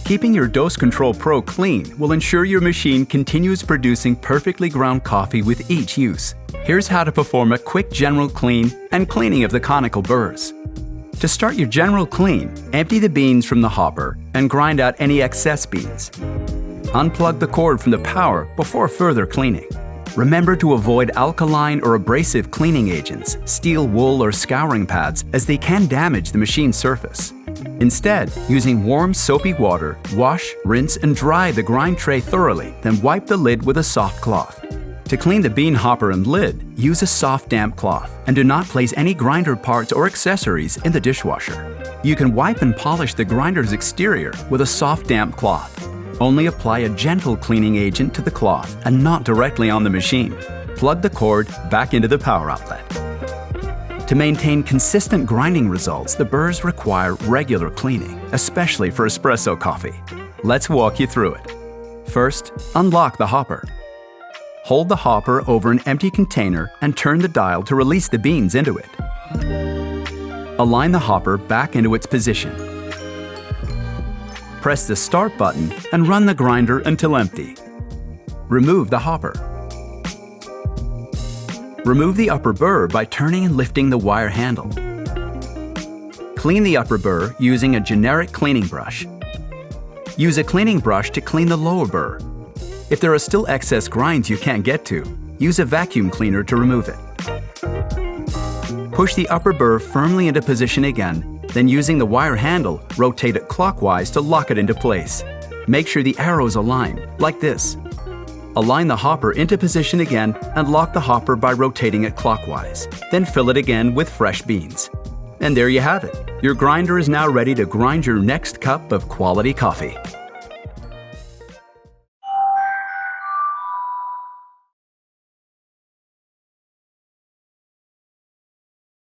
Keeping your Dose Control Pro clean will ensure your machine continues producing perfectly ground coffee with each use. Here's how to perform a quick general clean and cleaning of the conical burrs. To start your general clean, empty the beans from the hopper and grind out any excess beans. Unplug the cord from the power before further cleaning. Remember to avoid alkaline or abrasive cleaning agents, steel wool or scouring pads, as they can damage the machine's surface. Instead, using warm soapy water, wash, rinse, and dry the grind tray thoroughly, then wipe the lid with a soft cloth. To clean the bean hopper and lid, use a soft damp cloth, and do not place any grinder parts or accessories in the dishwasher. You can wipe and polish the grinder's exterior with a soft damp cloth. Only apply a gentle cleaning agent to the cloth and not directly on the machine. Plug the cord back into the power outlet. To maintain consistent grinding results, the burrs require regular cleaning, especially for espresso coffee. Let's walk you through it. First, unlock the hopper. Hold the hopper over an empty container and turn the dial to release the beans into it. Align the hopper back into its position. Press the start button and run the grinder until empty. Remove the hopper. Remove the upper burr by turning and lifting the wire handle. Clean the upper burr using a generic cleaning brush. Use a cleaning brush to clean the lower burr. If there are still excess grinds you can't get to, use a vacuum cleaner to remove it. Push the upper burr firmly into position again, then using the wire handle, rotate it clockwise to lock it into place. Make sure the arrows align, like this. Align the hopper into position again and lock the hopper by rotating it clockwise. Then fill it again with fresh beans. And there you have it. Your grinder is now ready to grind your next cup of quality coffee.